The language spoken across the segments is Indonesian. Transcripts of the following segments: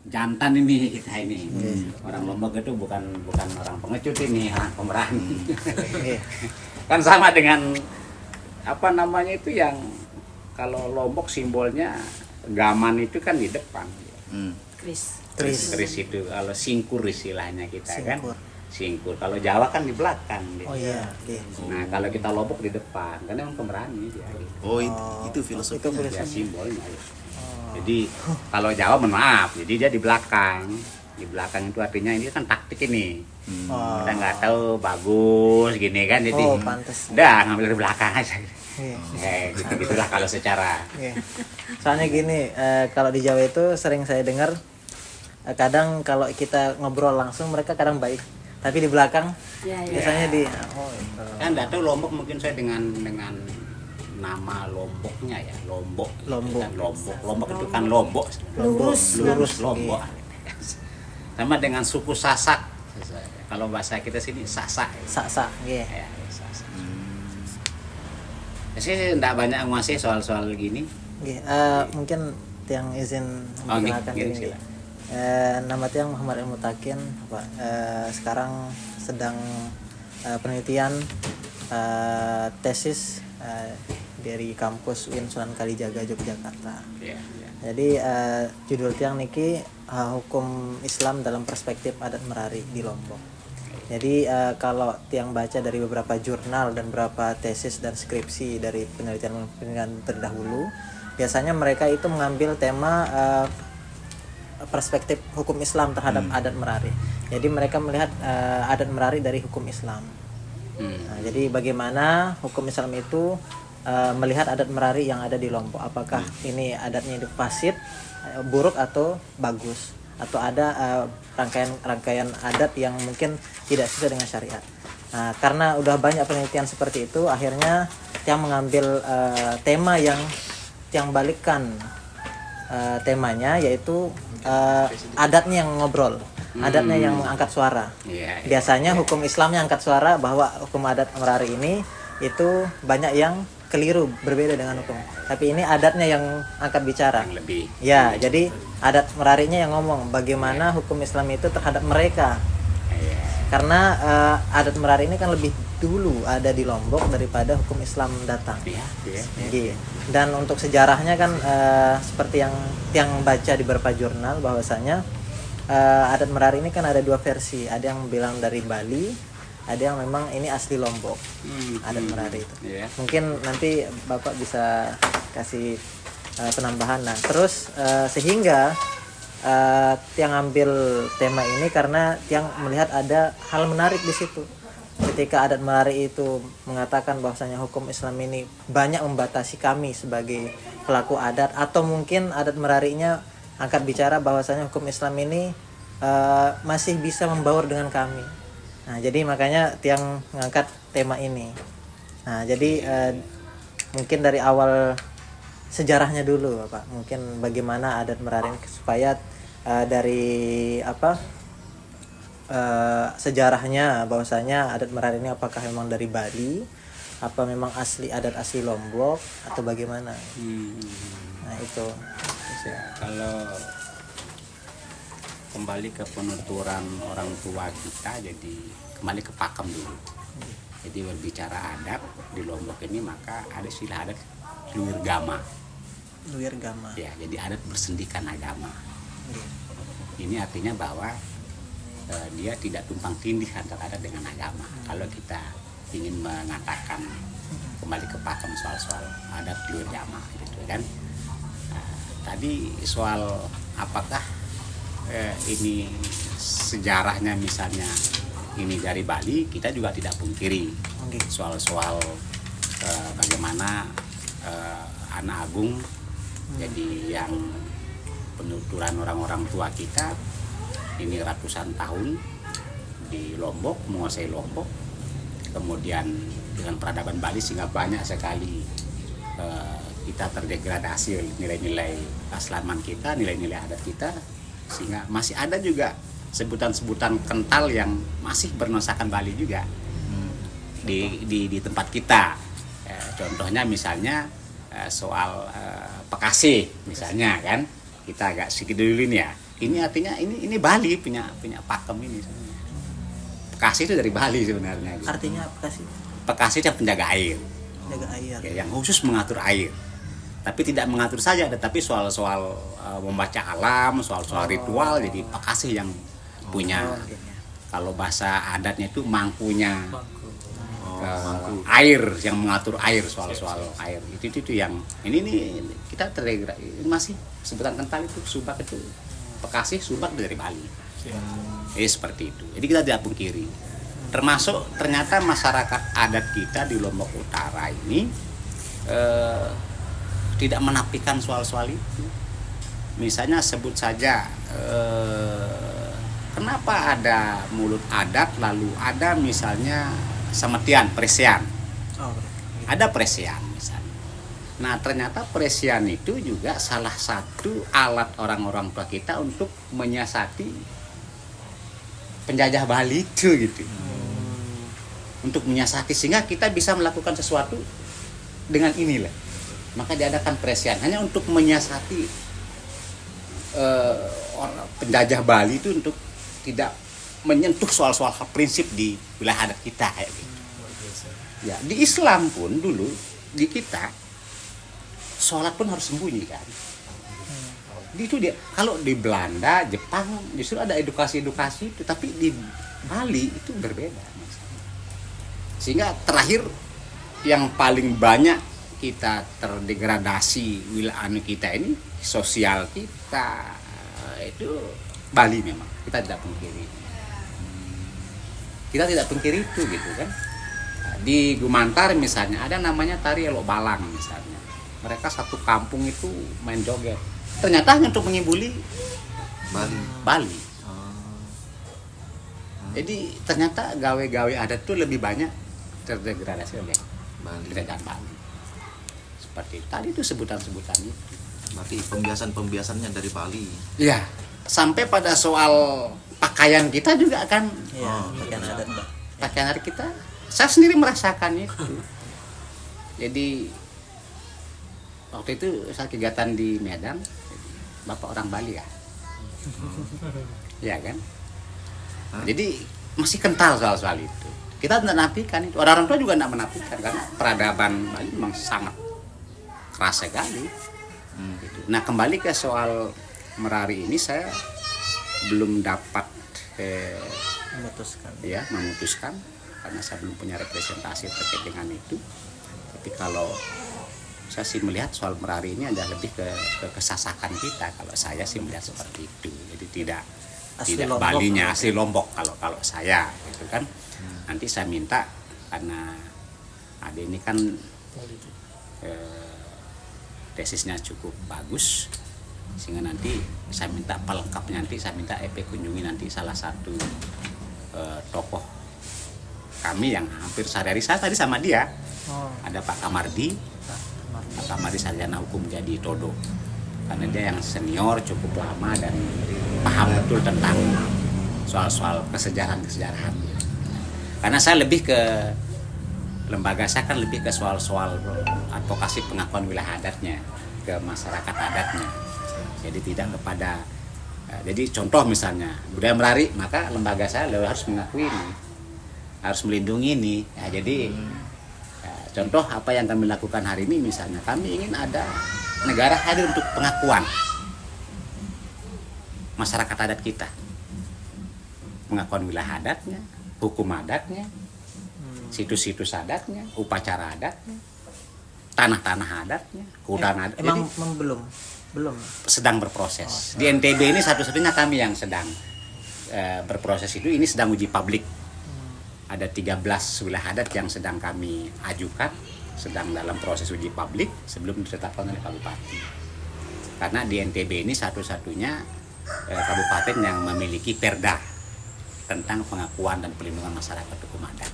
jantan ini kita ini. Orang Lombok itu bukan orang pengecut ini, orang pemberani. Kan sama dengan apa namanya itu yang kalau Lombok simbolnya gaman itu kan di depan. Keris itu kalau singkur istilahnya kita kan. Singkur. Kalau Jawa kan di belakang. Oh iya. Nah kalau kita Lombok di depan, kan emang pemberani dia. Gitu. Oh itu filosofinya. Ya simbolnya. Jadi kalau Jawa mohon maaf, jadi dia di belakang. Di belakang itu artinya ini kan taktik ini. Kita nggak tahu bagus gini kan, jadi pantes. udah ngambil di belakang aja. Gitulah kalau secara. Soalnya gini, kalau di Jawa itu sering saya dengar, kadang kalau kita ngobrol langsung mereka kadang baik, tapi di belakang biasanya kan nggak tahu Lombok mungkin saya dengan nama Lomboknya ya Lombok itu kan Lombok lurus Lombok sama dengan suku Sasak kalau bahasa kita sini Sasak Sasak. Saya tidak banyak menguasai soal gini. Mungkin yang izin memperkenalkan diri. Nama tiang Muhammad Al-Mutakin, sekarang sedang penelitian tesis dari kampus UIN Sunan Kalijaga Yogyakarta. Jadi judul tiang niki hukum Islam dalam perspektif adat Merari di Lombok. Jadi kalau tiang baca dari beberapa jurnal dan beberapa tesis dan skripsi dari penelitian terdahulu, biasanya mereka itu mengambil tema perspektif hukum Islam terhadap adat Merari. Jadi mereka melihat adat Merari dari hukum Islam. Nah, jadi bagaimana hukum Islam itu melihat adat Merari yang ada di Lombok, apakah ini adatnya itu fasid, buruk atau bagus, atau ada rangkaian adat yang mungkin tidak sesuai dengan syariat. Nah, karena udah banyak penelitian seperti itu, akhirnya yang mengambil tema yang balikkan temanya, yaitu adatnya yang ngobrol, adatnya yang mengangkat suara. Biasanya hukum Islamnya angkat suara bahwa hukum adat Merari ini itu banyak yang keliru, berbeda dengan hukum. Tapi ini adatnya yang angkat bicara. Jadi adat Merarinya yang ngomong bagaimana hukum Islam itu terhadap mereka. Karena adat Merari ini kan lebih dulu ada di Lombok daripada hukum Islam datang. Dan untuk sejarahnya kan seperti yang baca di beberapa jurnal bahwasanya adat Merari ini kan ada dua versi. Ada yang bilang dari Bali, ada yang memang ini asli Lombok. Adat Merari itu. Mungkin nanti Bapak bisa kasih penambahan. Nah, terus sehingga Tiang ambil tema ini karena Tiang melihat ada hal menarik di situ. Ketika adat Merari itu mengatakan bahwasanya hukum Islam ini banyak membatasi kami sebagai pelaku adat, atau mungkin adat Merarinya angkat bicara bahwasanya hukum Islam ini masih bisa membaur dengan kami. Nah, jadi makanya Tiang mengangkat tema ini. Nah, jadi mungkin dari awal sejarahnya dulu, Bapak. Mungkin bagaimana adat Merari supaya dari sejarahnya bahwasanya adat Merari ini apakah memang dari Bali, apa memang adat asli Lombok, atau bagaimana? Nah, itu. Kalau kembali ke penuturan orang tua kita, jadi kembali ke pakem dulu. Jadi berbicara adat di Lombok ini, maka ada istilah adat luwir gama. Ya, jadi adat bersendikan agama. Ini artinya bahwa dia tidak tumpang tindih antara adat dengan agama. Kalau kita ingin mengatakan kembali ke pakem soal adat luwir gama, gitu kan. Tadi soal apakah ini sejarahnya misalnya ini dari Bali, kita juga tidak pungkiri soal bagaimana anak agung jadi yang penuturan orang-orang tua kita ini ratusan tahun di Lombok, menguasai Lombok, kemudian dengan peradaban Bali sehingga banyak sekali kita terdegradasi nilai-nilai keaslaman kita, nilai-nilai adat kita, sehingga masih ada juga sebutan-sebutan kental yang masih bernuansakan Bali juga di tempat kita. Contohnya misalnya soal Pekasi misalnya kan, kita agak sedikit dulu ini ya. Ini artinya ini Bali punya pakem ini sebenarnya. Pekasi itu dari Bali sebenarnya. Gitu. Artinya apa sih? Pekasi itu yang penjaga air. Jaga air. Ya, yang khusus mengatur air. Tapi tidak mengatur saja, tetapi soal-soal membaca alam, soal-soal ritual. Jadi Pekasi yang punya. Kalau bahasa adatnya itu mangkunya. Air yang mengatur air, soal-soal air itu yang ini kita terdegra masih sebutan kental itu subak itu Pekasi subak dari Bali. Seperti itu. Jadi kita tidak pungkiri. Termasuk ternyata masyarakat adat kita di Lombok Utara ini tidak menafikan soal-soal itu. Misalnya sebut saja kenapa ada mulut adat lalu ada misalnya semetian, presian. Ada presian misalnya. Nah ternyata presian itu juga salah satu alat orang-orang tua kita untuk menyiasati penjajah Bali itu gitu. Untuk menyiasati sehingga kita bisa melakukan sesuatu dengan inilah. Maka diadakan presian hanya untuk menyiasati penjajah Bali itu untuk tidak menyentuh soal-soal prinsip di wilayah adat kita kayak gitu. Ya, di Islam pun dulu di kita sholat pun harus sembunyi kan. Itu dia. Kalau di Belanda, Jepang justru ada edukasi-edukasi itu, tapi di Bali itu berbeda. Sehingga terakhir yang paling banyak kita terdegradasi wilayah kita ini sosial kita itu Bali memang kita tidak pungkiri. Kita tidak pungkiri itu gitu kan. Di Gumantar misalnya ada namanya tari elok balang misalnya. Mereka satu kampung itu main joget. Ternyata untuk mengibuli Bali. Jadi ternyata gawe-gawe adat itu lebih banyak terdegradasi oleh kerajaan Bali. Seperti tadi itu sebutan-sebutan itu. Berarti pembiasan-pembiasannya dari Bali. Iya. Sampai pada soal pakaian kita juga kan. Pakaian adat. Pakaian adat kita, saya sendiri merasakan itu. Jadi waktu itu saya kegiatan di Medan, bapak orang Bali ya. Iya kan? Jadi masih kental soal-soal itu. Kita tidak nafikan itu. Orang-orang tua juga tidak menafikan karena peradaban Bali memang sangat keras sekali. Gitu. Nah kembali ke soal Merari ini saya belum dapat memutuskan karena saya belum punya representasi terkait dengan itu. Tapi kalau saya sih melihat soal Merari ini adalah lebih ke kesasakan kita. Kalau saya sih melihat seperti itu. Jadi tidak Lombok, Balinya asli Lombok kalau saya gitu kan. Nanti saya minta karena Ade ini kan tesisnya cukup bagus sehingga nanti saya minta pelengkapnya nanti saya minta EP kunjungi nanti salah satu tokoh kami yang hampir sehari-hari saya tadi sama dia. Ada Pak Kamardi. Pak Kamardi sarjana hukum jadi Todo. Karena dia yang senior cukup lama dan paham betul tentang soal-soal kesejarahan. Karena saya lebih ke lembaga saya kan lebih ke soal-soal advokasi pengakuan wilayah adatnya ke masyarakat adatnya. Jadi tidak kepada jadi contoh misalnya budaya Merari, maka lembaga saya harus mengakui ini, harus melindungi ini. Ya, jadi contoh apa yang kami lakukan hari ini misalnya kami ingin ada negara hadir untuk pengakuan masyarakat adat kita, pengakuan wilayah adatnya, hukum adatnya, situs-situs adatnya, upacara adatnya, tanah-tanah adatnya, hutan adat. Emang jadi, belum sedang berproses. Di NTB ini satu-satunya kami yang sedang berproses itu. Ini sedang uji publik. Ada 13 wilayah adat yang sedang kami ajukan, sedang dalam proses uji publik sebelum ditetapkan oleh kabupaten. Karena di NTB ini satu-satunya kabupaten yang memiliki perda tentang pengakuan dan pelindungan masyarakat hukum adat.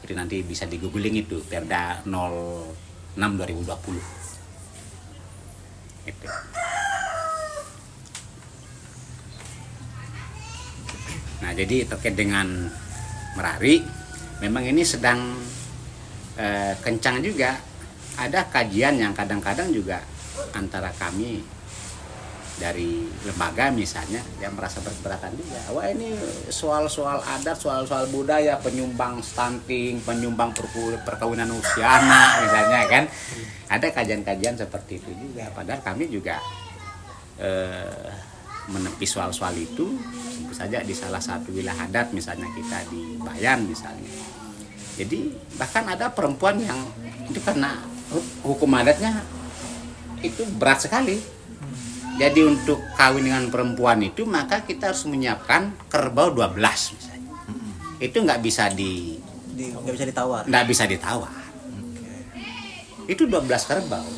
Jadi nanti bisa di-googling itu Perda 06/2020. Itu. Nah, jadi terkait dengan Merari, memang ini sedang kencang juga. Ada kajian yang kadang-kadang juga antara kami dari lembaga misalnya yang merasa berkeberatan juga, wah ini soal-soal adat, soal-soal budaya, penyumbang stunting, penyumbang perkawinan usia anak misalnya kan, ada kajian-kajian seperti itu juga. Padahal kami juga menepi soal-soal itu, tentu saja di salah satu wilayah adat misalnya kita di Bayan misalnya. Jadi bahkan ada perempuan yang itu karena hukum adatnya itu berat sekali. Jadi untuk kawin dengan perempuan itu maka kita harus menyiapkan kerbau 12 misalnya. Itu nggak bisa nggak bisa ditawar. Nggak bisa ditawar. Itu 12 kerbau.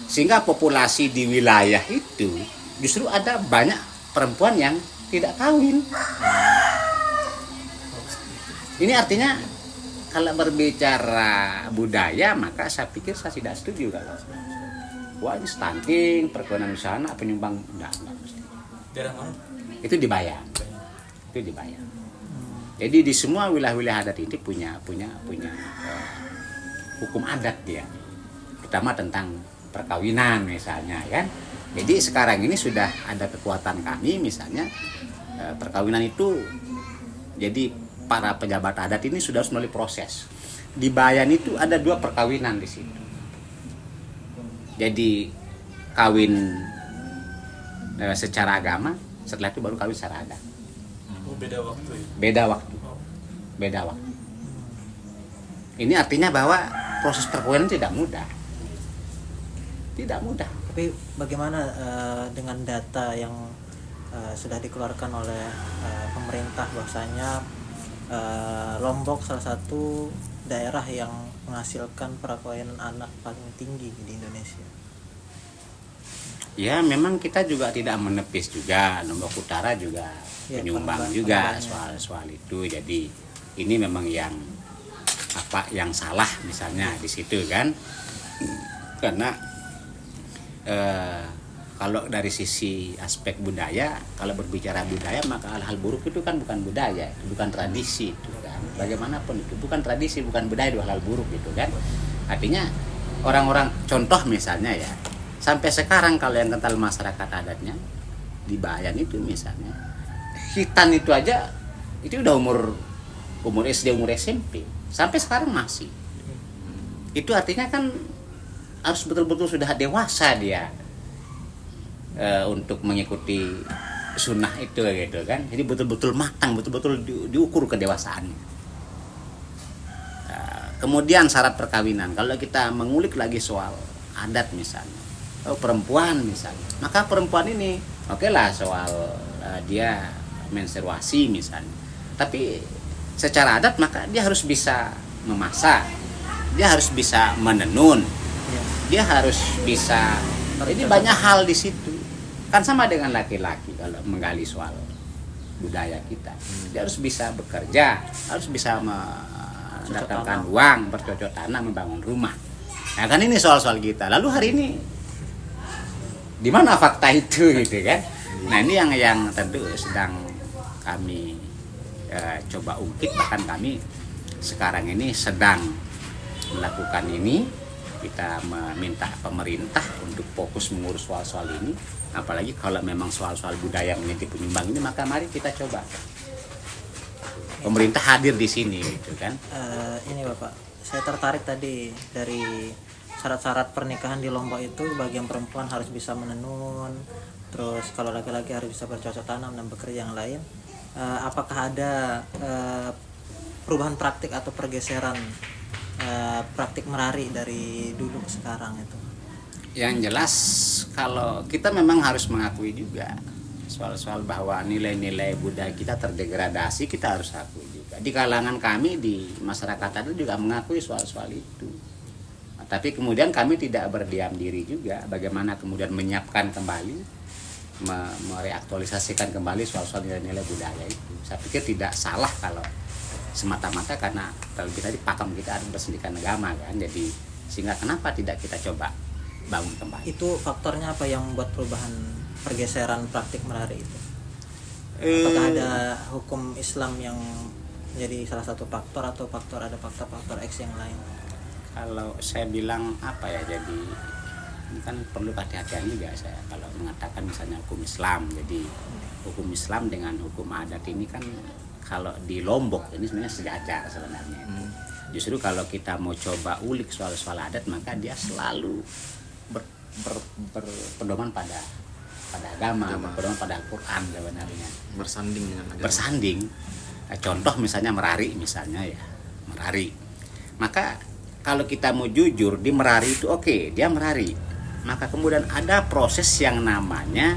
Sehingga populasi di wilayah itu justru ada banyak perempuan yang tidak kawin. Ini artinya kalau berbicara budaya maka saya pikir saya tidak setuju kalau wah ini stunting, perkawinan usia anak, penyumbang enggak mesti. Daerah mana? Itu dibayar. Itu dibayar. Jadi di semua wilayah-wilayah adat ini punya hukum adat dia. Terutama tentang perkawinan misalnya kan. Jadi sekarang ini sudah ada kekuatan kami misalnya perkawinan itu, jadi para pejabat adat ini sudah harus melalui proses. Di Bayan itu ada 2 perkawinan di situ. Jadi kawin secara agama, setelah itu baru kawin secara adat. Beda waktu ya? Beda waktu. Ini artinya bahwa proses perkawinan tidak mudah. Tidak mudah. Tapi bagaimana dengan data yang sudah dikeluarkan oleh pemerintah bahwasanya Lombok salah satu daerah yang menghasilkan perkawinan anak paling tinggi di Indonesia? Ya memang kita juga tidak menepis juga, Lombok Utara juga ya, penyumbang juga soal itu. Jadi ini memang yang salah misalnya di situ kan, karena kalau dari sisi aspek budaya, kalau berbicara budaya maka hal-hal buruk itu kan bukan budaya, bukan tradisi itu kan. Bagaimanapun itu bukan tradisi, bukan budaya, dua hal buruk gitu kan. Artinya orang-orang, contoh misalnya ya, sampai sekarang kalau yang kental masyarakat adatnya di Bayan itu misalnya, khitan itu aja itu udah umur SD, umur SMP, sampai sekarang masih. Itu artinya kan harus betul-betul sudah dewasa dia untuk mengikuti sunnah itu gitu kan. Jadi betul-betul matang, betul-betul diukur kedewasaannya. Kemudian syarat perkawinan, kalau kita mengulik lagi soal adat misalnya, perempuan misalnya, maka perempuan ini oke lah soal dia menstruasi misalnya, tapi secara adat maka dia harus bisa memasak, dia harus bisa menenun, dia harus bisa, jadi banyak hal di situ. Kan sama dengan laki-laki kalau menggali soal budaya kita, dia harus bisa bekerja, harus bisa mendatangkan uang, bercocok tanam, membangun rumah. Nah kan ini soal-soal kita. Lalu hari ini di mana fakta itu gitu kan? Nah ini yang tentu sedang kami coba ungkit, bahkan kami sekarang ini sedang melakukan ini. Kita meminta pemerintah untuk fokus mengurus soal-soal ini, apalagi kalau memang soal-soal budaya menjadi penyumbang ini, maka mari kita coba pemerintah hadir di sini gitu kan. Ini Bapak, saya tertarik tadi dari syarat-syarat pernikahan di Lombok itu, bagian perempuan harus bisa menenun, terus kalau laki-laki harus bisa bercocok tanam dan bekerja yang lain. Apakah ada perubahan praktik atau pergeseran praktik merari dari dulu ke sekarang itu? Yang jelas kalau kita memang harus mengakui juga soal-soal bahwa nilai-nilai budaya kita terdegradasi, kita harus akui juga. Di kalangan kami di masyarakat itu juga mengakui soal-soal itu. Nah, tapi kemudian kami tidak berdiam diri juga, bagaimana kemudian menyiapkan kembali, mereaktualisasikan kembali soal-soal nilai-nilai budaya itu. Saya pikir tidak salah kalau semata-mata karena kalau kita di pakam kita ada pendidikan agama kan, jadi sehingga kenapa tidak kita coba bangun kembali. Itu faktornya apa yang membuat perubahan pergeseran praktik merari itu? Apakah ada hukum Islam yang jadi salah satu faktor, atau ada faktor-faktor X yang lain? Kalau saya bilang apa ya, jadi Ini kan perlu hati-hatian juga saya kalau mengatakan misalnya hukum Islam. Jadi hukum Islam dengan hukum adat ini kan kalau di Lombok ini sebenarnya sejajar sebenarnya. Justru kalau kita mau coba ulik soal adat, maka dia selalu berpedoman pada agama, berpedoman pada Al-Quran sebenarnya. Bersanding dengan agama. Bersanding. Contoh misalnya Merari misalnya ya, Merari. Maka kalau kita mau jujur di Merari itu oke, dia Merari. Maka kemudian ada proses yang namanya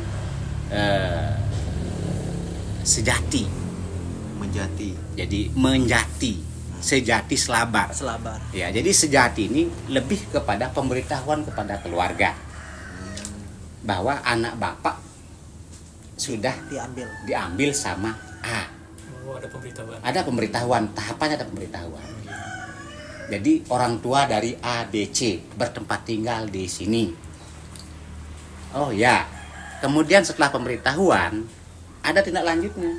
sejati. Menjati. Jadi menjati, sejati selabar. Ya, jadi sejati ini lebih kepada pemberitahuan kepada keluarga bahwa anak bapak sudah diambil sama A. Oh, ada pemberitahuan. Ada pemberitahuan, tahapannya ada pemberitahuan. Jadi orang tua dari A, B, C bertempat tinggal di sini. Oh ya, kemudian setelah pemberitahuan ada tindak lanjutnya.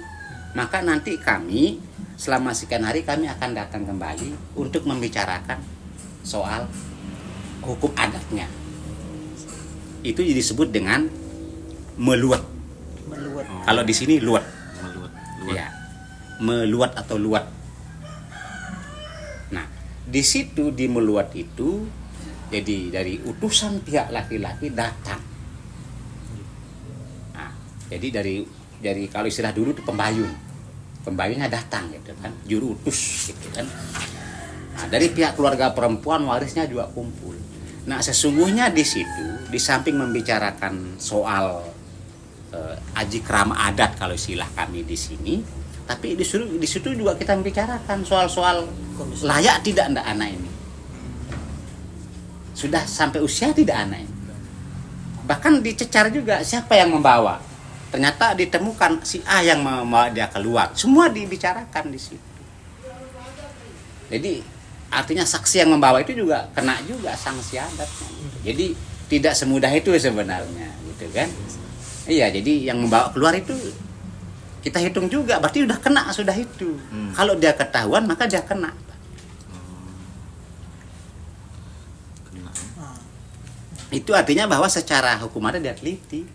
Maka nanti kami selama sekian hari kami akan datang kembali untuk membicarakan soal hukum adatnya. Itu disebut dengan meluat. Kalau di sini luat. Meluat. Ya, meluat atau luat. Nah, di situ di meluat itu jadi dari utusan pihak laki-laki datang. Nah, jadi dari kalau istilah dulu itu pembayunnya datang gitu kan, juru utus gitu kan. Nah, dari pihak keluarga perempuan warisnya juga kumpul. Nah, sesungguhnya di situ di samping membicarakan soal aji krama adat kalau istilah kami di sini, tapi di situ juga kita membicarakan soal-soal layak tidak anak ini. Sudah sampai usia tidak anak ini. Bahkan dicecar juga siapa yang membawa. Ternyata ditemukan si A yang membawa dia keluar. Semua dibicarakan di situ. Jadi artinya saksi yang membawa itu juga kena juga sanksi adatnya. Jadi tidak semudah itu sebenarnya, gitu kan? Iya, jadi yang membawa keluar itu kita hitung juga, berarti udah kena sudah itu. Kalau dia ketahuan maka dia kena. Itu artinya bahwa secara hukum adat dia teliti.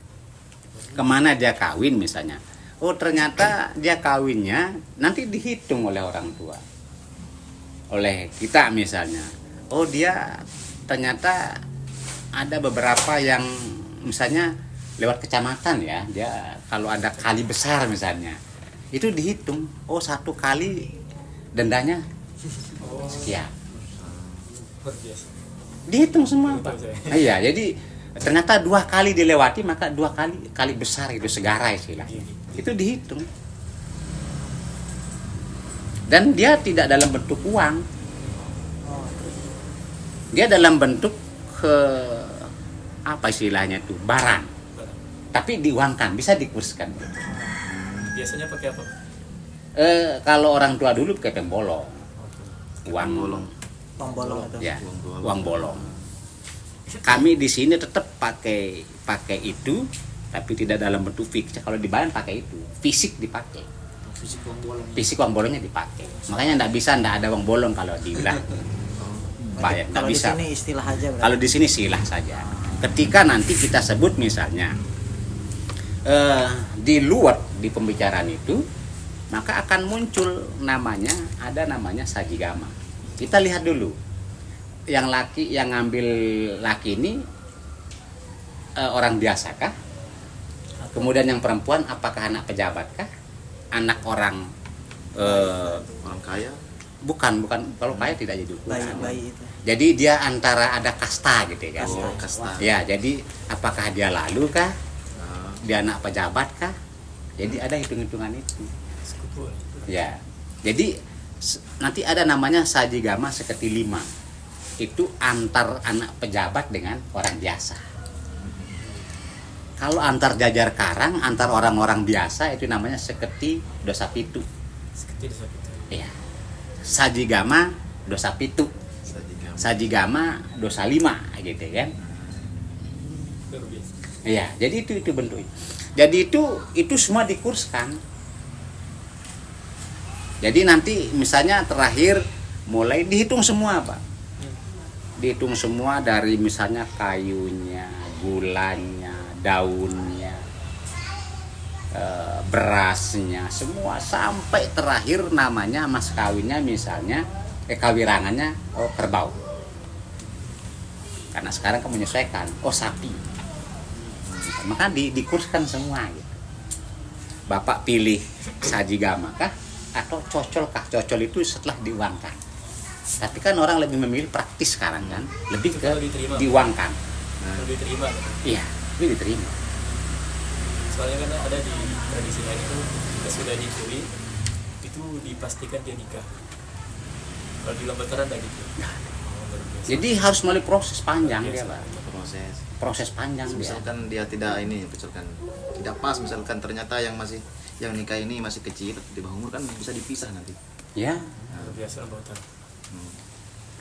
Kemana dia kawin misalnya. Oh ternyata dia kawinnya nanti dihitung oleh orang tua. Oleh kita misalnya. Oh dia ternyata ada beberapa yang misalnya lewat kecamatan ya. Dia kalau ada kali besar misalnya. Itu dihitung. Oh 1 kali dendanya sekian. Dihitung semua Pak. Iya, jadi ternyata 2 kali dilewati maka 2 kali besar itu segara istilahnya. Itu dihitung. Dan dia tidak dalam bentuk uang. Dia dalam bentuk apa istilahnya itu? Barang. Tapi diuangkan, bisa dikurskan. Biasanya pakai apa? Kalau orang tua dulu pakai pembolong. Uang bolong. Ya, uang bolong. Kami di sini tetap pakai itu, tapi tidak dalam bentuk fix. Kalau di Bayan pakai itu, fisik dipakai. Fisik uang bolongnya dipakai. Makanya tidak ada uang bolong kalau di wilayah Bayan. Tidak bisa. Di sini istilah aja. Berarti. Kalau di sini silah saja. Ketika nanti kita sebut misalnya di luar di pembicaraan itu, maka akan muncul ada namanya sajigama. Kita lihat dulu. Yang ngambil laki ini orang biasa kah? Kemudian yang perempuan apakah anak pejabat kah? Anak orang kaya? Bukan kalau kaya tidak jadi ukuran. Bayi itu. Jadi dia antara ada kasta gitu kan. Kasta. Ya, jadi apakah dia lalu kah? Dia anak pejabat kah? Jadi ada hitung-hitungan itu. Ya. Jadi nanti ada namanya sajigama seketi 5. Itu antar anak pejabat dengan orang biasa. Kalau antar jajar karang, antar orang-orang biasa itu namanya seketi dosa pitu. Iya. Sajigama dosa pitu. Sajigama dosa 5 gitu kan. Iya, jadi itu bentuknya. Jadi itu semua dikurskan. Jadi nanti misalnya terakhir mulai dihitung semua Pak. dihitung semua dari misalnya kayunya, gulanya, daunnya, berasnya, semua sampai terakhir namanya mas kawinnya misalnya kawirangannya kerbau. Karena sekarang kamu menyesuaikan, sapi. Maka dikurskan semua gitu. Bapak pilih saji gama kah atau cocol kah? Cocol itu setelah diuangkan. Tapi kan orang lebih memilih praktis sekarang kan, lebih ke diuangkan. Lebih diterima. Iya, lebih diterima. Soalnya kan ada di tradisi lain itu jika sudah dicuri itu dipastikan dia nikah. Kalau di lomba terang gitu. Jadi harus melalui proses panjang dia, Pak. Proses Panjang dia. misalkan dia tidak misalkan tidak pas, misalkan ternyata yang nikah ini masih kecil di bawah umur, kan bisa dipisah nanti. Ya. Luar biasa lomba terang.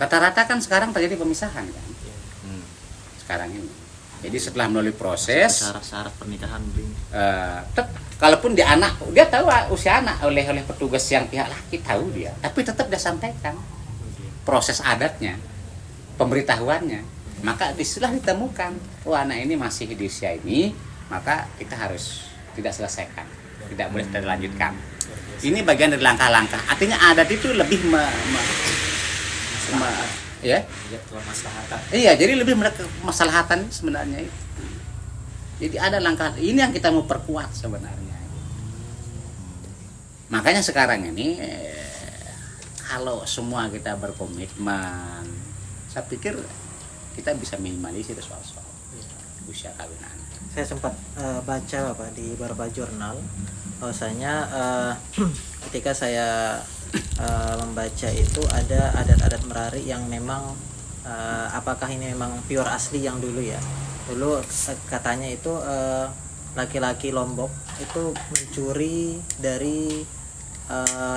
Rata-rata kan sekarang terjadi pemisahan kan. Sekarang ini. Jadi setelah melalui proses Syarat-syarat pernikahan, kalaupun dia tahu usia anak oleh petugas yang pihak laki tahu dia, tapi tetap dia sampaikan proses adatnya, pemberitahuannya. Maka setelah ditemukan, anak ini masih di usia ini, maka kita harus tidak selesaikan, tidak boleh kita lanjutkan. Ini bagian dari langkah-langkah. Artinya adat itu lebih ya. Iya, jadi lebih kemaslahatan sebenarnya itu. Jadi ada langkah ini yang kita mau perkuat sebenarnya. Makanya sekarang ini kalau semua kita berkomitmen, saya pikir kita bisa minimalisir soal usia kawinan. Saya sempat baca Bapak di beberapa jurnal bahwasanya ketika saya membaca itu ada adat-adat Merari yang memang apakah ini memang pure asli yang dulu ya. Dulu katanya itu laki-laki Lombok itu mencuri dari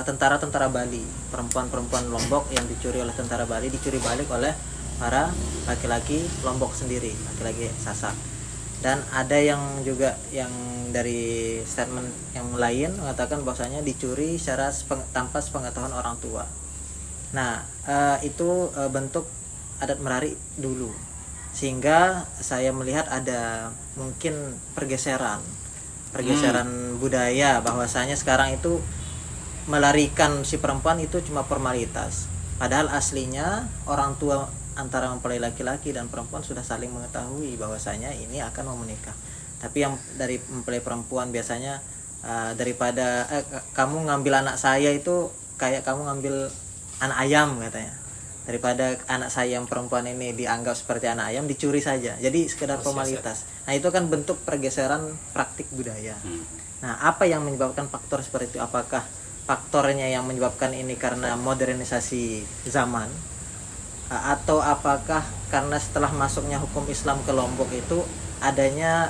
tentara-tentara Bali, perempuan-perempuan Lombok yang dicuri oleh tentara Bali dicuri balik oleh para laki-laki Lombok sendiri, laki-laki Sasak. Dan ada yang juga yang dari statement yang lain mengatakan bahwasanya dicuri secara tanpa sepengetahuan orang tua. Nah, itu bentuk adat Merari dulu. Sehingga saya melihat ada mungkin pergeseran budaya, bahwasanya sekarang itu melarikan si perempuan itu cuma formalitas. Padahal aslinya orang tua antara mempelai laki-laki dan perempuan sudah saling mengetahui bahwasanya ini akan mau menikah. Tapi yang dari mempelai perempuan biasanya daripada kamu ngambil anak saya itu kayak kamu ngambil anak ayam katanya. Daripada anak saya yang perempuan ini dianggap seperti anak ayam, dicuri saja. Jadi sekedar formalitas. Nah, itu kan bentuk pergeseran praktik budaya. Nah, apa yang menyebabkan faktor seperti itu? Apakah faktornya yang menyebabkan ini karena modernisasi zaman? Atau apakah karena setelah masuknya hukum Islam ke Lombok itu adanya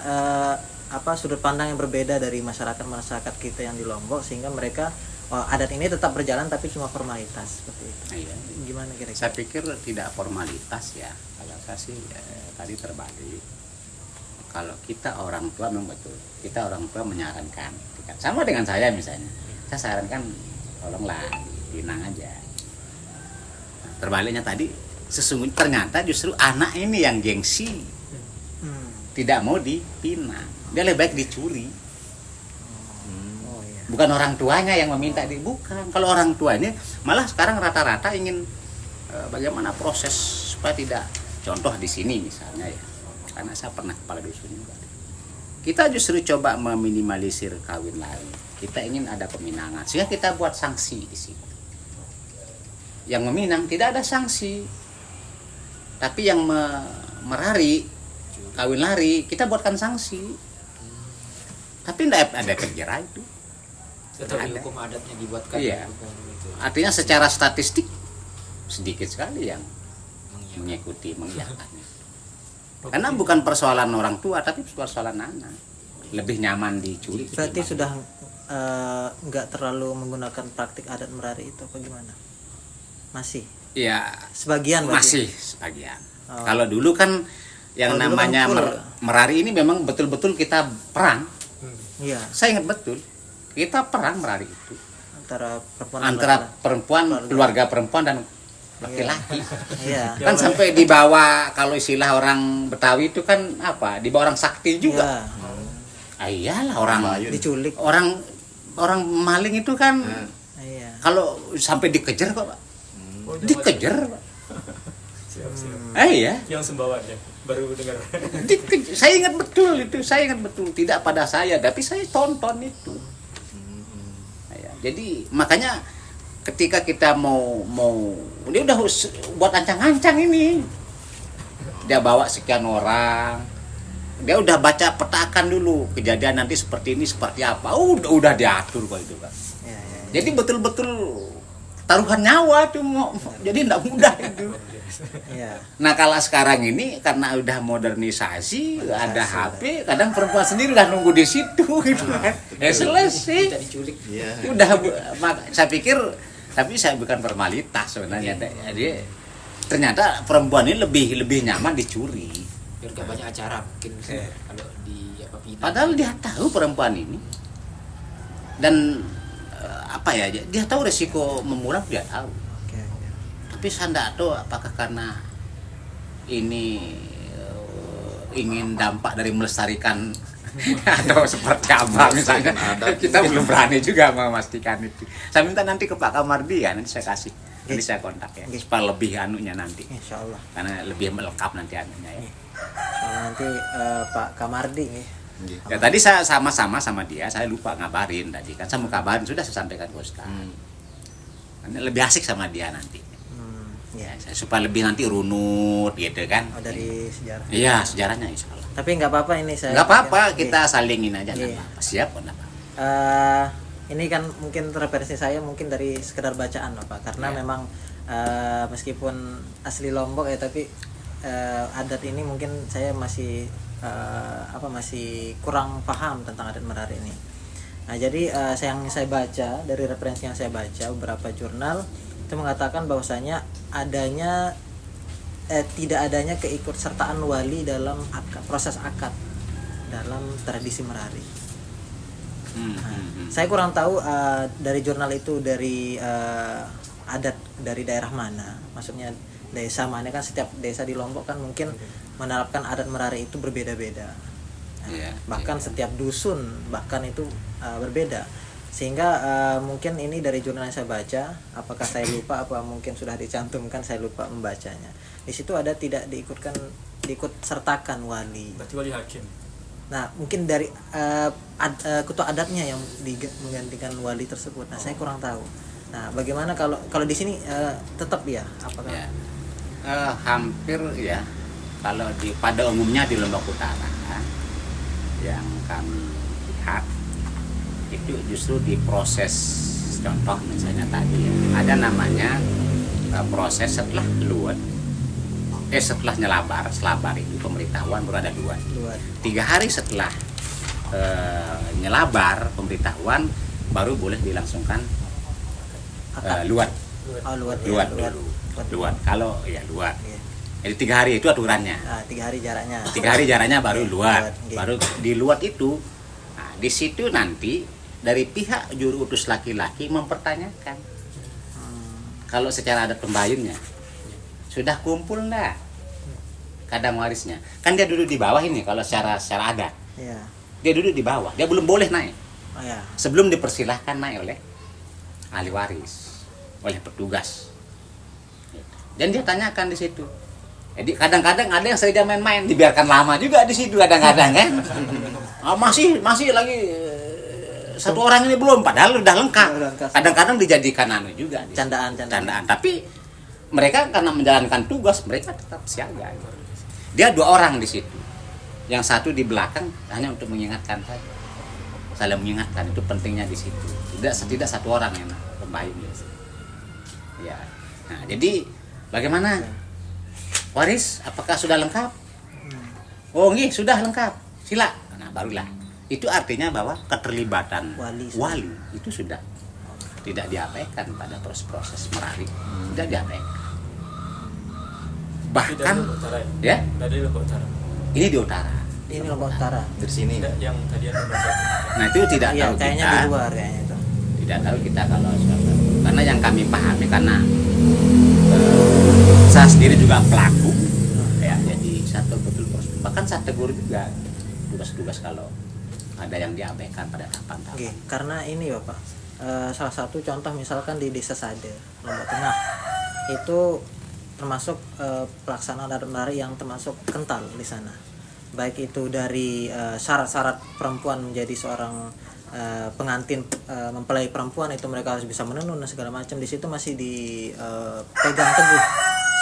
sudut pandang yang berbeda dari masyarakat kita yang di Lombok, sehingga mereka adat ini tetap berjalan tapi cuma formalitas seperti itu. Iya. Gimana kira-kira? Saya pikir tidak formalitas ya. Kalau saya sih tadi terbalik. Kalau kita orang tua memang betul. Kita orang tua menyarankan. Sama dengan saya misalnya. Saya sarankan tolonglah pinang aja. Terbaliknya tadi, sesungguhnya ternyata justru anak ini yang gengsi, tidak mau dipinang, dia lebih baik dicuri. Bukan orang tuanya yang meminta, bukan. Kalau orang tuanya malah sekarang rata-rata ingin bagaimana proses supaya tidak, contoh di sini misalnya ya, karena saya pernah kepala dusun juga. Kita justru coba meminimalisir kawin lari. Kita ingin ada peminangan, sehingga kita buat sanksi di sini. Yang meminang tidak ada sanksi, tapi yang merari kawin lari kita buatkan sanksi. Tapi tidak ada kerja itu. Tetapi hukum adatnya dibuatkan. Iya. Hukum itu. Artinya secara statistik sedikit sekali yang mengikuti mengiyakannya. Karena bukan persoalan orang tua, tapi persoalan anak. Lebih nyaman dicuri. Berarti sudah nggak terlalu menggunakan praktik adat Merari itu, apa gimana? Masih? Ya, Sebagian berarti? masih sebagian. Kalau dulu kan yang Kalau dulu namanya kan full. Merari ini memang betul-betul kita perang. Iya. Saya ingat betul, kita perang Merari itu Antara perempuan dan antara laki-laki. perempuan, keluarga perempuan dan laki-laki. Iya. Kan sampai dibawa, kalau istilah orang Betawi itu kan apa? Dibawa orang sakti juga. Iya. Ah, iyalah orang Diculik. orang maling itu kan Iya. kalau sampai dikejar kok, Pak. Oh, Dikejar, Pak. Siap. Iya. Yang sembawanya baru dengar. Saya ingat betul, tidak pada saya, tapi saya tonton itu. Ya, jadi makanya ketika kita mau dia udah buat ancang-ancang ini, dia bawa sekian orang, dia udah baca petakan dulu kejadian nanti seperti ini seperti apa, udah diatur kok itu kan. Iya, iya. Jadi betul-betul taruhan nyawa tuh, jadi tidak mudah itu. Iya. Nah kalau sekarang ini karena udah modernisasi, ada HP, kadang perempuan sendiri udah nunggu di situ gitu kan. Ya selesai. Kita diculik. Iya. Udah saya pikir, tapi saya bukan formalitas sebenarnya. Jadi ternyata perempuan ini lebih nyaman dicuri. Biar gak banyak acara mungkin kalau di apa Pinang. Padahal dia tahu perempuan ini. Dan apa ya, dia tahu resiko memulak, dia tahu. Oke, oke. Tapi saya tidak tahu apakah karena ini ingin dampak dari melestarikan atau seperti apa misalnya. Kita belum berani juga memastikan itu. Saya minta nanti ke Pak Kamardi ya, nanti saya kasih, nanti saya kontak ya, supaya lebih anunya nanti, Insya Allah. karena lebih lengkap nanti anunya ya. Soalnya nanti Pak Kamardi nih. Ya tadi saya sama-sama sama dia, saya lupa ngabarin tadi kan, saya mau kabarin, sudah saya sampaikan ke Ustaz. Karena lebih asik sama dia nanti. Iya. Ya, supaya lebih nanti runut gitu kan. Oh, dari sejarah. Iya, sejarahnya insya Allah. Tapi nggak apa-apa ini saya. Nggak apa-apa, Oke. kita salingin aja. Iya. Nggak apa-apa. Siap kok, nggak apa-apa. Ini kan mungkin referensi saya mungkin dari sekedar bacaan Pak, karena Iya. memang meskipun asli Lombok ya, tapi adat ini mungkin saya masih masih kurang paham tentang adat Merari ini. Nah jadi yang saya baca dari referensi yang saya baca beberapa jurnal itu mengatakan bahwasanya tidak adanya keikutsertaan wali dalam proses akad dalam tradisi Merari. Saya kurang tahu dari jurnal itu dari adat dari daerah mana, maksudnya desa mana, kan setiap desa di Lombok kan mungkin menerapkan adat Merari itu berbeda-beda. Iya, Bahkan setiap dusun bahkan itu berbeda. Sehingga mungkin ini dari jurnal yang saya baca, apakah saya lupa apa mungkin sudah dicantumkan, saya lupa membacanya. Di situ ada tidak diikut sertakan wali. Berarti wali hakim. Nah, mungkin dari ketua adatnya yang menggantikan wali tersebut. Nah, saya kurang tahu. Nah, bagaimana kalau di sini tetap ya? Apakah? Ya. Hampir ya. Kalau pada umumnya di Lombok Utara yang kami lihat itu justru di proses, contoh misalnya tadi ya, ada namanya proses setelah setelah selabar itu pemberitahuan baru ada luar. 3 hari setelah nyelabar pemberitahuan baru boleh dilangsungkan luar. Oh, luar Luar. Kalau ya luar. Iya. Jadi 3 hari itu aturannya. 3 hari jaraknya. 3 hari jaraknya baru luar. Oke. Baru di luar itu, nah, di situ nanti dari pihak juru utus laki-laki mempertanyakan kalau secara adat pembayunnya sudah kumpul enggak kadang warisnya. Kan dia duduk di bawah ini kalau secara adat. Iya. Dia duduk di bawah, dia belum boleh naik. Oh ya. Sebelum dipersilahkan naik oleh ahli waris, oleh petugas. Dan dia tanyakan di situ. Jadi kadang-kadang ada yang sengaja main-main, dibiarkan lama juga di situ kadang-kadang kan. Masih lagi satu orang ini belum, padahal udah lengkap. Kadang-kadang dijadikan juga Candaan. Tapi mereka karena menjalankan tugas, mereka tetap siaga. Dia 2 orang di situ. Yang satu di belakang hanya untuk mengingatkan saja. Saling mengingatkan, itu pentingnya di situ. Tidak 1 orang yang pembayun. Ya. Nah, jadi bagaimana? Waris, apakah sudah lengkap? Oh, nggih, sudah lengkap. Sila. Nah, barulah. Itu artinya bahwa keterlibatan wali itu sudah tidak diabaikan pada proses Merari. Tidak diabaikan. Bahkan Tidak di Lombok Utara ya, Tidak di Lombok Utara. ini di utara. Ini Lombok Utara. Dari sini. Tidak yang tadi Anda baca. Nah, itu tidak Iya, tahu kayaknya kita. di luar kayaknya itu. Tidak tahu kita kalau karena yang kami pahami karena saya sendiri juga pelaku ya, jadi satu betul bahkan saya tegur juga tugas-tugas kalau ada yang diabaikan pada tahapan-tahapan. Oke, karena ini Bapak, salah satu contoh misalkan di Desa Sade, Lombok Tengah, itu termasuk pelaksanaan adat menari yang termasuk kental di sana. Baik itu dari syarat-syarat perempuan menjadi seorang pengantin, mempelai perempuan, itu mereka harus bisa menenun dan segala macam. Di situ masih dipegang teguh,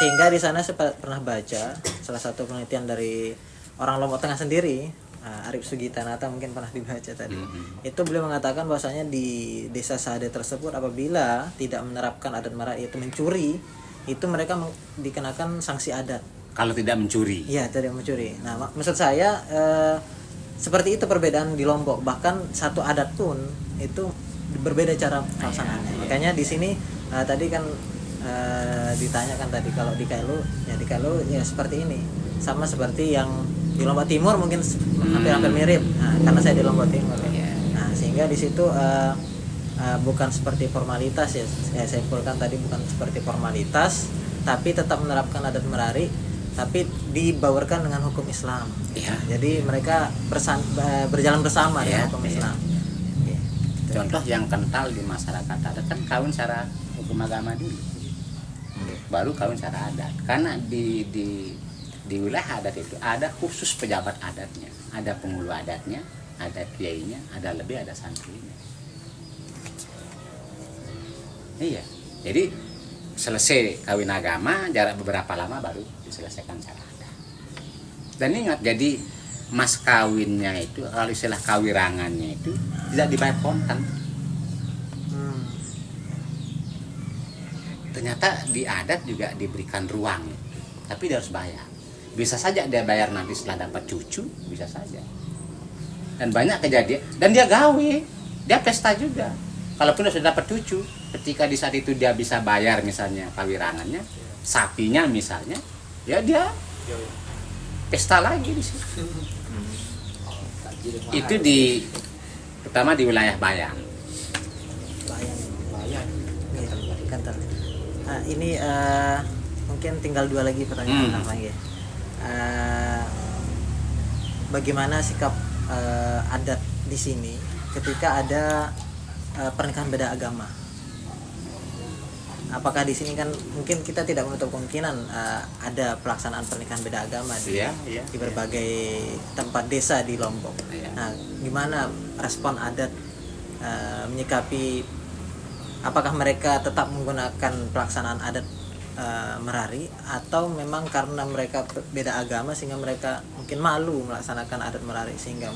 sehingga di sana saya pernah baca salah satu penelitian dari orang Lombok Tengah sendiri, Arif Sugitanata, mungkin pernah dibaca tadi. Itu beliau mengatakan bahwasanya di Desa Sade tersebut apabila tidak menerapkan adat menari, itu mencuri, itu mereka dikenakan sanksi adat. Kalau tidak mencuri. Iya, tidak mencuri. Nah, maksud saya seperti itu perbedaan di Lombok. Bahkan satu adat pun itu berbeda cara pelaksanaannya. Makanya di sini tadi kan ditanyakan tadi kalau di Kailo ya seperti ini. Sama seperti yang di Lombok Timur mungkin hampir-hampir mirip. Nah, karena saya di Lombok Timur. Nah, sehingga di situ bukan seperti formalitas ya. Saya simpulkan tadi bukan seperti formalitas, tapi tetap menerapkan adat menari, tapi dibaurkan dengan hukum Islam. Ya. Jadi mereka berjalan bersama dengan hukum Islam. Oke. Contoh yang kental di masyarakat adat kan kawin secara hukum agama dulu, baru kawin secara adat. Karena di wilayah adat itu ada khusus pejabat adatnya, ada penghulu adatnya, ada kiainya, ada lebih ada santrinya. Iya, jadi selesai kawin agama, jarak beberapa lama baru diselesaikan secara adat. Dan ingat, jadi mas kawinnya itu, kalau istilah kawirangannya itu tidak dibayar kontan. Ternyata di adat juga diberikan ruang, tapi dia harus bayar. Bisa saja dia bayar nanti setelah dapat cucu, bisa saja. Dan banyak kejadian, dan dia gawe, dia pesta juga. Kalaupun dia sudah dapat cucu, ketika di saat itu dia bisa bayar misalnya kawirangannya, sapinya misalnya, ya dia pesta lagi di situ. Itu terutama di wilayah Bayang. Kantor. Ini mungkin tinggal 2 lagi pertanyaan lagi. Bagaimana sikap adat di sini ketika ada pernikahan beda agama? Apakah di sini kan mungkin kita tidak menutup kemungkinan ada pelaksanaan pernikahan beda agama di berbagai tempat desa di Lombok. Nah, gimana respon adat menyikapi? Apakah mereka tetap menggunakan pelaksanaan adat merari, atau memang karena mereka beda agama sehingga mereka mungkin malu melaksanakan adat merari, sehingga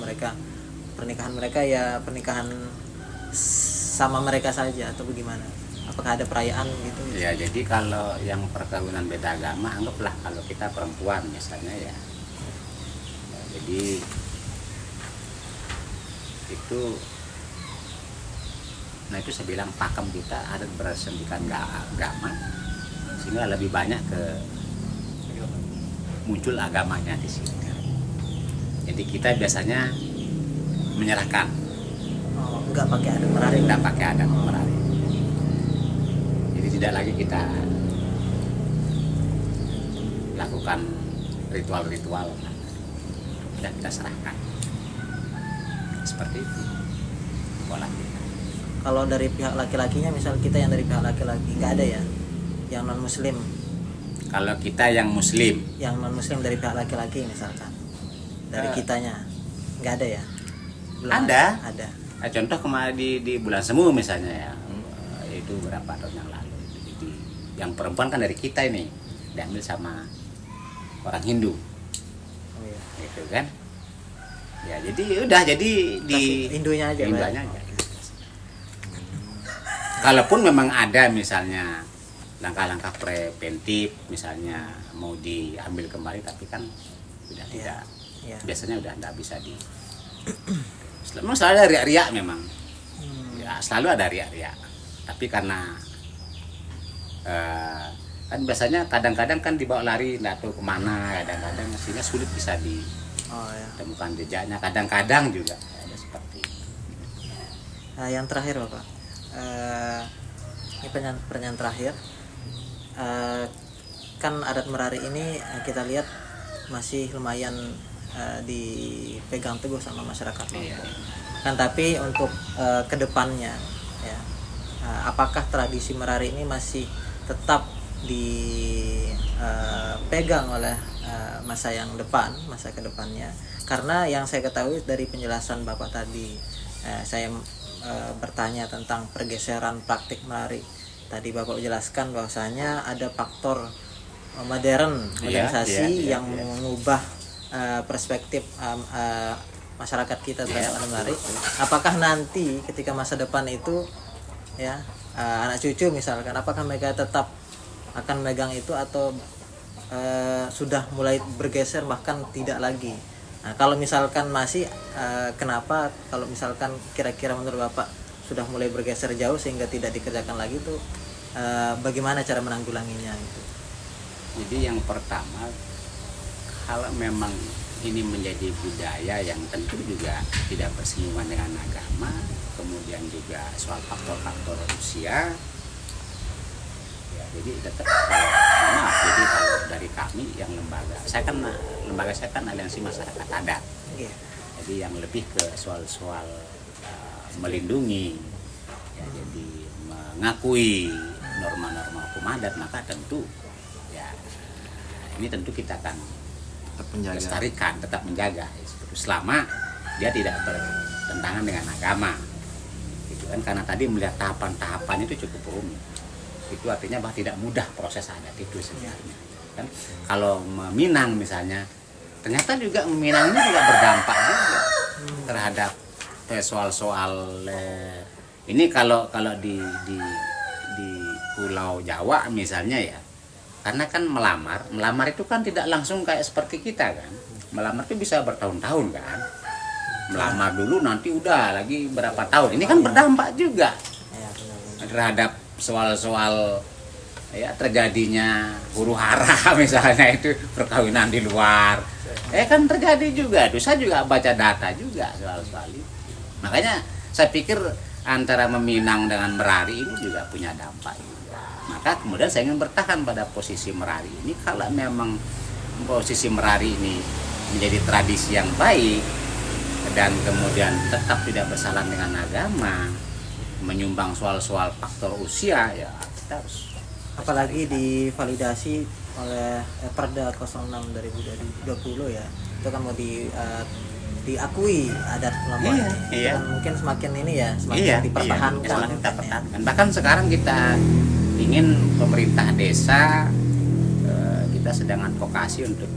pernikahan mereka ya pernikahan sama mereka saja, atau bagaimana? Apakah ada perayaan gitu? Ya, jadi kalau yang perkawinan beda agama, anggaplah kalau kita perempuan misalnya ya, jadi itu, nah itu saya bilang pakem kita adat bersendikan agama, sehingga lebih banyak muncul agamanya di sini. Jadi kita biasanya menyerahkan. Enggak pakai adat merari. Tidak pakai adat merari. Jadi tidak lagi kita lakukan ritual-ritual. Dan kita serahkan. Seperti itu pola kita. Kalau dari pihak laki-lakinya, misal kita yang dari pihak laki-laki, nggak ada ya? Yang non-muslim. Kalau kita yang muslim. Yang non-muslim dari pihak laki-laki misalkan. Dari kitanya. Nggak ada ya? Belum Ada. Ada. Nah, contoh kemarin di bulan Semu misalnya ya, itu berapa tahun yang lalu. Jadi yang perempuan kan dari kita ini diambil sama orang Hindu, gitu kan? Ya jadi udah jadi di Hindunya aja. Hindunya aja. Kalaupun memang ada misalnya langkah-langkah preventif, misalnya mau diambil kembali, tapi kan sudah tidak. Ya. Biasanya udah tidak bisa di. Memang selalu ada riak-riak memang. Ya, selalu ada riak-riak. Tapi karena kan biasanya kadang-kadang kan dibawa lari nggak tahu kemana, kadang-kadang sehingga sulit bisa ditemukan jejaknya. Kadang-kadang juga ada seperti itu. Yang terakhir Bapak, ini pertanyaan terakhir. kan adat Merari ini kita lihat masih lumayan dipegang teguh sama masyarakat Lombok. Kan tapi untuk kedepannya ya, apakah tradisi Merari ini masih tetap dipegang oleh masa yang depan, masa kedepannya? Karena yang saya ketahui dari penjelasan Bapak tadi, saya bertanya tentang pergeseran praktik Merari. Tadi Bapak jelaskan bahwasanya ada faktor modernisasi yang mengubah perspektif masyarakat kita terhadap Merari. Apakah nanti ketika masa depan itu ya anak cucu misalkan, apakah mereka tetap akan megang itu atau sudah mulai bergeser bahkan tidak lagi? Nah, kalau misalkan masih kenapa, kalau misalkan kira-kira menurut Bapak sudah mulai bergeser jauh sehingga tidak dikerjakan lagi itu bagaimana cara menanggulanginya itu? Jadi yang pertama, kalau memang ini menjadi budaya yang tentu juga tidak bersinggungan dengan agama, kemudian juga soal faktor-faktor usia, ya jadi tetap jadi kalau dari kami yang lembaga saya kan aliansi masyarakat adat, jadi yang lebih ke soal-soal melindungi, ya jadi mengakui norma-norma hukum adat, maka tentu ya ini tentu kita akan lestarikan, tetap menjaga selama dia tidak bertentangan dengan agama, gitu kan. Karena tadi melihat tahapan-tahapan itu cukup rumit, itu artinya bahwa tidak mudah proses adat itu sebenarnya kan. Kalau meminang misalnya, ternyata juga meminang ini juga berdampak juga terhadap soal-soal ini kalau di Pulau Jawa misalnya ya, karena kan melamar itu kan tidak langsung kayak seperti kita kan. Melamar itu bisa bertahun-tahun kan. Melamar dulu nanti udah lagi berapa tahun. Ini kan berdampak juga terhadap soal-soal ya terjadinya huru-hara misalnya, itu perkawinan di luar. Kan terjadi juga. Saya juga baca data juga soal-soal itu. Makanya saya pikir antara Meminang dengan Merari ini juga punya dampak juga. Maka kemudian saya ingin bertahan pada posisi Merari ini. Kalau memang posisi Merari ini menjadi tradisi yang baik dan kemudian tetap tidak bersalah dengan agama, menyumbang soal-soal faktor usia, ya kita harus. Apalagi divalidasi oleh Perda 06 2020 ya, itu kan mau diakui adat Lombok ini. Iya. Kan mungkin semakin ini ya, semakin dipertahankan. Bahkan sekarang kita ingin pemerintah desa, kita sedang advokasi untuk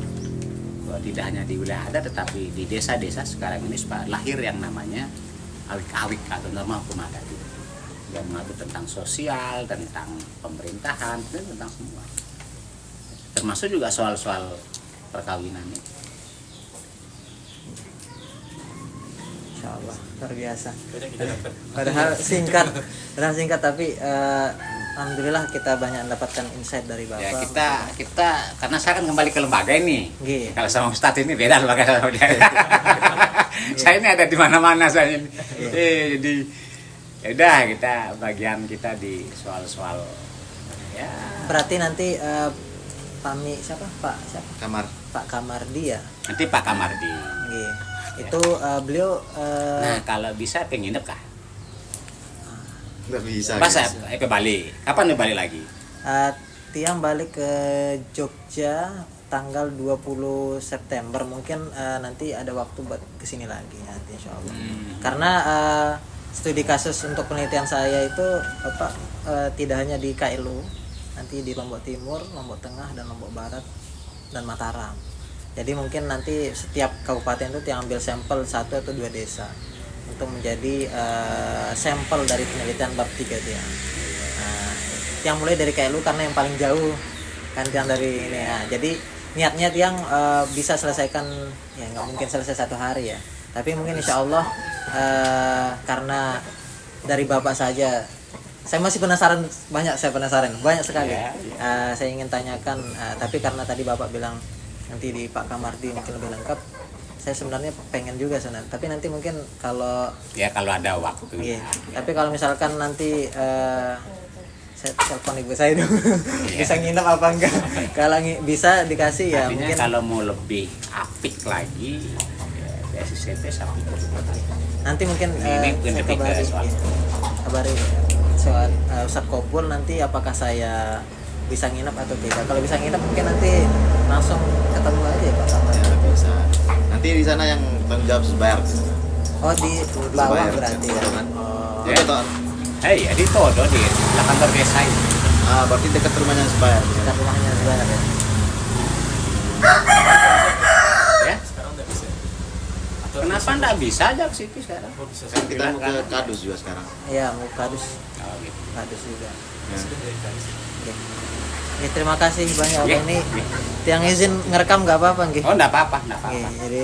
tidak hanya di wilayah adat tetapi di desa-desa sekarang ini supaya lahir yang namanya awik-awik atau norma hukum adat itu, yang mengatur tentang sosial, tentang pemerintahan, dan tentang semua, termasuk juga soal-soal perkawinan itu. Insyaallah luar biasa. Banyak kita dapat. Padahal singkat tapi alhamdulillah kita banyak mendapatkan insight dari Bapak. Ya kita karena saya kan kembali ke lembaga ini. Nggih. Kalau sama Ustadz ini beda lembaga sama dia. Saya ini ada di mana-mana saya ini. Jadi ya udah, kita bagian kita di soal-soal ya. Berarti nanti Pak Kamardi ya. Nanti Pak Kamardi. Nggih. Itu beliau Nah, kalau bisa pengen nginep kah? Nggak bisa. Pas guys. saya balik. Kapan balik lagi? Tiang balik ke Jogja tanggal 20 September. Mungkin nanti ada waktu buat kesini lagi nanti insyaallah. Karena studi kasus untuk penelitian saya itu Bapak tidak hanya di KLU, nanti di Lombok Timur, Lombok Tengah, dan Lombok Barat, dan Mataram. Jadi mungkin nanti setiap kabupaten itu Tiang ambil sampel 1 atau 2 desa untuk menjadi sampel dari penelitian bab 3 Tiang. Tiang mulai dari KLU karena yang paling jauh kan Tiang dari ini. Jadi niatnya Tiang bisa selesaikan, ya nggak mungkin selesai 1 hari ya, tapi mungkin insya Allah karena dari Bapak saja saya masih penasaran, banyak sekali. Saya ingin tanyakan, tapi karena tadi Bapak bilang nanti di Pak Kamardi mungkin lebih lengkap, saya sebenarnya pengen juga sebenarnya, tapi nanti mungkin kalau ada waktu. Iya. Tapi kalau misalkan nanti saya telepon ibu saya dong. Iya. Bisa nginep apa enggak? Kalau bisa dikasih ya Artinya mungkin. kalau mau lebih apik lagi, ya SMP apik. Nanti mungkin Ini mungkin saya lebih ke kabari, soal. kabari soal Ustadz Kopul nanti apakah saya bisa nginep atau tidak. Kalau bisa nginep mungkin nanti langsung ketemu aja ya Pak sama. Ya, bisa. Nanti di sana yang tanggung jawab bayar. Oh di bawah Bayar, berarti ya. kan? Oh, Ya, toh. Ya di Todo di kantor desa itu. Berarti dekat rumahnya Sebayar. dekat rumahnya sebenarnya. Ya. Sekarang nggak bisa. Atau Kenapa nggak bisa aja ke situ sekarang? Oh, bisa Kan kita mau ke Silakan. Kadus juga sekarang. Iya mau kadus Oh, gitu. juga. Ya. sudah dari tadi. Oke. Ya, terima kasih banyak Ya, Bang. Ini ya. tiang izin ngerekam nggak apa-apa nggih. Oh, nggak apa-apa, nggak Oke, apa-apa. jadi